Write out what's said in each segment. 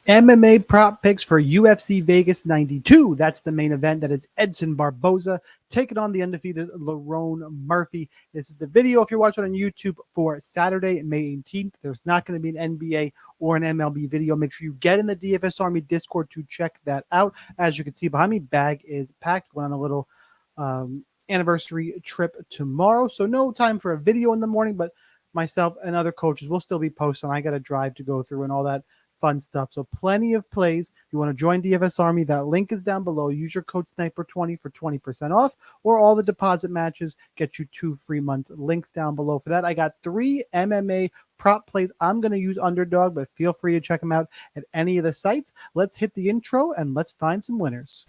MMA prop picks for UFC Vegas 92. That's the main event. That is Edson Barboza taking on the undefeated Lerone Murphy. This is the video, if you're watching on YouTube, for Saturday, May 18th. There's not going to be an NBA or an MLB video. Make sure you get in the DFS Army Discord to check that out. As you can see behind me, bag is packed. Went on a little anniversary trip tomorrow, so no time for a video in the morning, but myself and other coaches will still be posting. I got a drive to go through and all that fun stuff. So plenty of plays. If you want to join DFS Army, that link is down below. Use your code SNIPER20 for 20% off, or all the deposit matches get you 2 free months. Links down below for that. I got 3 MMA prop plays. I'm going to use Underdog, but feel free to check them out at any of the sites. Let's hit the intro and let's find some winners.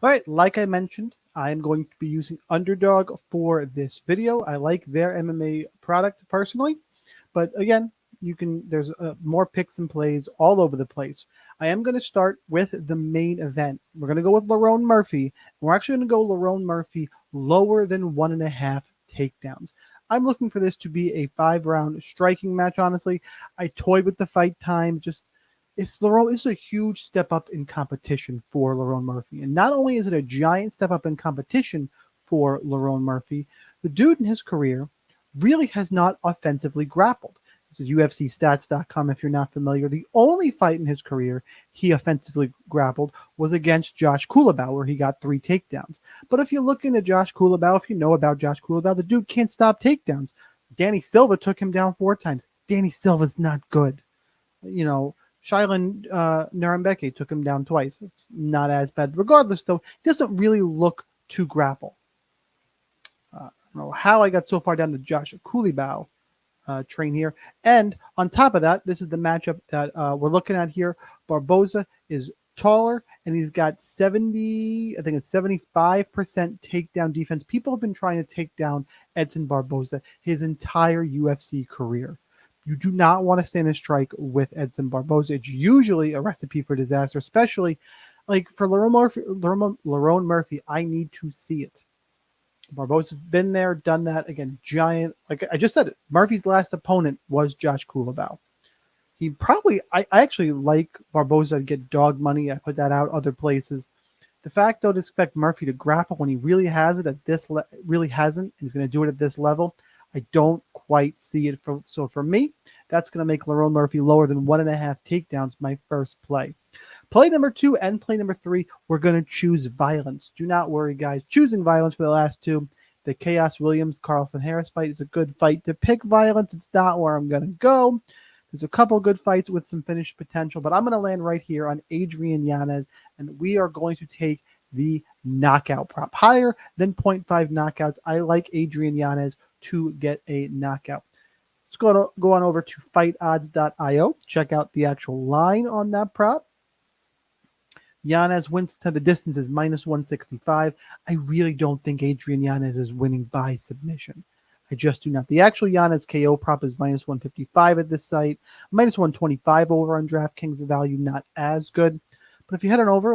All right, like I mentioned, I am going to be using Underdog for this video. I like their MMA product personally. But again, there's more picks and plays all over the place. I am going to start with the main event. We're going to go with Lerone Murphy. We're actually going to go Lerone Murphy lower than 1.5 takedowns. I'm looking for this to be a 5-round striking match, honestly. I toyed with the fight time. It's a huge step up in competition for Lerone Murphy. And not only is it a giant step up in competition for Lerone Murphy, the dude in his career really has not offensively grappled. This is UFCstats.com if you're not familiar. The only fight in his career he offensively grappled was against Josh Kulabau, where he got 3 takedowns. But if you look into Josh Kulabau, if you know about Josh Kulabau, the dude can't stop takedowns. Danny Silva took him down 4 times. Danny Silva's not good. Shailen Nurembeke took him down twice. It's not as bad. Regardless, though, he doesn't really look to grapple. I don't know how I got so far down the Josh Kulabau train here. And on top of that, this is the matchup that we're looking at here. Barboza is taller, and he's got 75% takedown defense. People have been trying to take down Edson Barboza his entire UFC career. You do not want to stand and strike with Edson Barboza. It's usually a recipe for disaster, especially like for Lerone Murphy. I need to see it. Barboza's been there, done that. Again, giant. Like I just said, it. Murphy's last opponent was Josh Kulabau. I actually like Barboza to get dog money. I put that out other places. The fact, though, to expect Murphy to grapple when he really hasn't, and he's going to do it at this level, I don't quite see it. So for me, that's going to make Lerone Murphy lower than 1.5 takedowns my first play. Play number 2 and play number 3, we're going to choose violence. Do not worry, guys. Choosing violence for the last 2. The Chaos Williams-Carlson Harris fight is a good fight to pick violence. It's not where I'm going to go. There's a couple good fights with some finish potential, but I'm going to land right here on Adrian Yanez, and we are going to take the knockout prop. Higher than 0.5 knockouts. I like Adrian Yanez to get a knockout. Let's go on over to fightodds.io. Check out the actual line on that prop. Yanez wins to the distance is -165. I really don't think Adrian Yanez is winning by submission. I just do not. The actual Yanez KO prop is -155 at this site. -125 over on DraftKings. The value not as good. But if you head on over,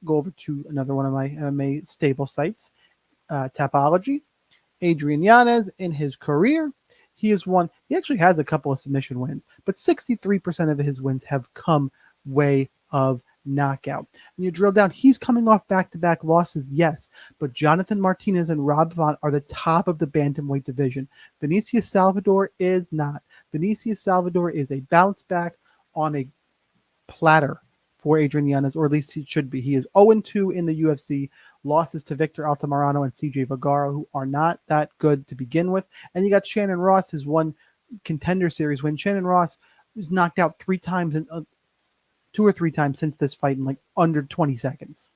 go over to another one of my MMA stable sites, Tapology. Adrian Yanez in his career, he actually has a couple of submission wins, but 63% of his wins have come way of knockout. And you drill down, he's coming off back-to-back losses, yes, but Jonathan Martinez and Rob Font are the top of the bantamweight division. Vinicius Salvador is not. Vinicius Salvador is a bounce back on a platter for Adrian Yanez, or at least he should be. He is 0-2 in the UFC, losses to Victor Altamirano and CJ Vergara, who are not that good to begin with. And you got Shannon Ross, his one contender series win. Shannon Ross was knocked out 3 times, 2 or 3 times since this fight in like under 20 seconds.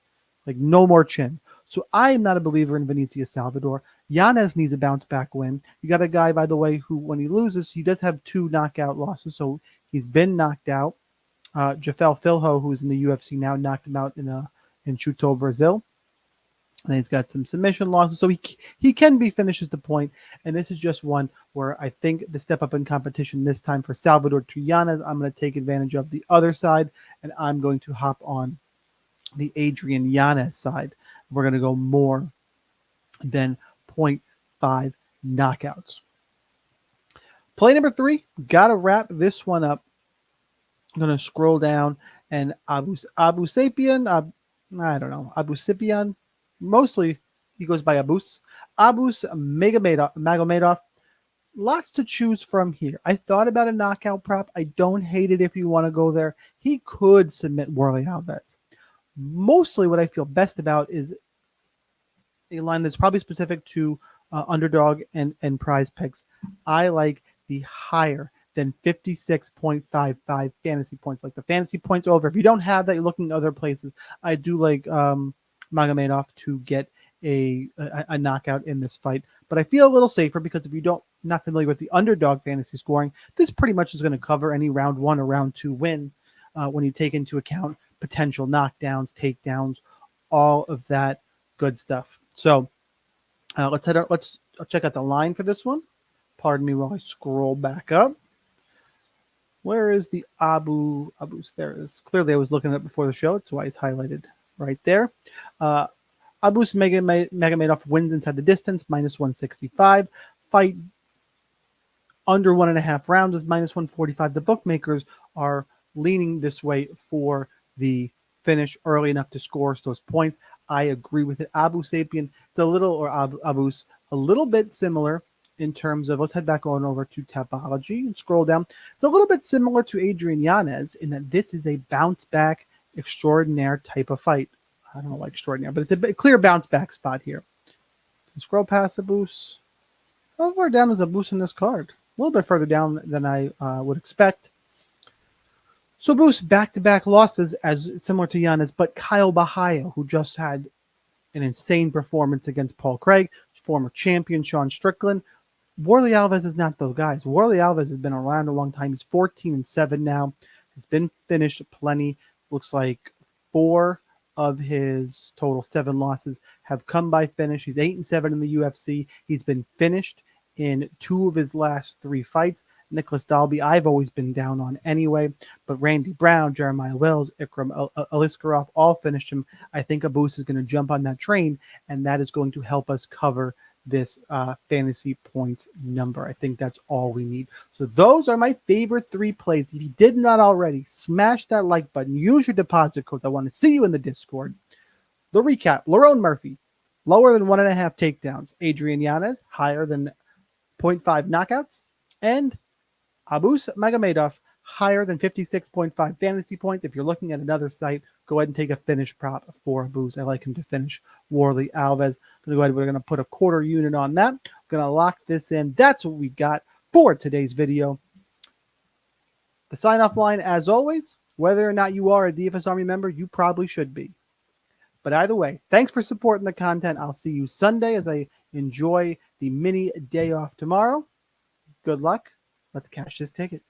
Like no more chin. So I am not a believer in Vinicius Salvador. Yanez needs a bounce back win. You got a guy, by the way, who when he loses, he does have 2 knockout losses. So he's been knocked out. Jafel Filho, who's in the UFC now, knocked him out in Chuto, Brazil. And he's got some submission losses. So he can be finished at the point. And this is just one where I think the step up in competition this time for Salvador to Yanez, I'm going to take advantage of the other side. And I'm going to hop on the Adrian Yanez side. We're going to go more than 0.5 knockouts. Play number 3, got to wrap this one up. I'm going to scroll down, and Abu Sapien, I don't know, Abu Sapien, mostly he goes by Abus. Abus Magomedov. Lots to choose from here. I thought about a knockout prop. I don't hate it if you want to go there. He could submit Warley Alves. Mostly what I feel best about is a line that's probably specific to Underdog and Prize Picks. I like the higher than 56.55 fantasy points, like the fantasy points over. If you don't have that, you're looking at other places. I do like Magomedov to get a knockout in this fight, but I feel a little safer because if you don't not familiar with the Underdog fantasy scoring, this pretty much is going to cover any round 1 or round 2 win when you take into account potential knockdowns, takedowns, all of that good stuff. So let's check out the line for this one. Pardon me while I scroll back up. Where is the Abus? There it is. Clearly, I was looking at it before the show. That's why it's highlighted right there. Abus Magomedov wins inside the distance, minus 165. Fight under 1.5 rounds is minus 145. The bookmakers are leaning this way for the finish early enough to score those points. I agree with it. Abu Sapien, it's a little, or Abus, a little bit similar in terms of, let's head back on over to Tapology and scroll down. It's a little bit similar to Adrian Yanez in that this is a bounce back extraordinaire type of fight. I don't know why extraordinary, but it's a clear bounce back spot here. Scroll past Abus. How far down is Abus in this card? A little bit further down than I would expect. So Abus back-to-back losses as similar to Yanez, but Kyle Bahia, who just had an insane performance against Paul Craig, former champion Sean Strickland. Warley Alves is not those guys. Warley Alves has been around a long time. He's 14-7 now. He's been finished plenty. Looks like 4 of his total 7 losses have come by finish. He's 8-7 in the UFC. He's been finished in 2 of his last 3 fights. Nicholas Dalby, I've always been down on anyway, but Randy Brown, Jeremiah Wells, Ikram Aliskerov all finished him. I think Abus is going to jump on that train, and that is going to help us cover this fantasy points number. I think that's all we need. So those are my favorite 3 plays. If you did not already, smash that like button. Use your deposit codes. I want to see you in the Discord. The recap: Lerone Murphy, lower than 1.5 takedowns. Adrian Yanez, higher than 0.5 knockouts. And Abus Magomedov, higher than 56.5 fantasy points. If you're looking at another site, go ahead and take a finish prop for Abus. I like him to finish Warley Alves. We're going to put a quarter unit on that. Going to lock this in. That's what we got for today's video. The sign-off line, as always, whether or not you are a DFS Army member, you probably should be. But either way, thanks for supporting the content. I'll see you Sunday as I enjoy the mini day off tomorrow. Good luck. Let's cash this ticket.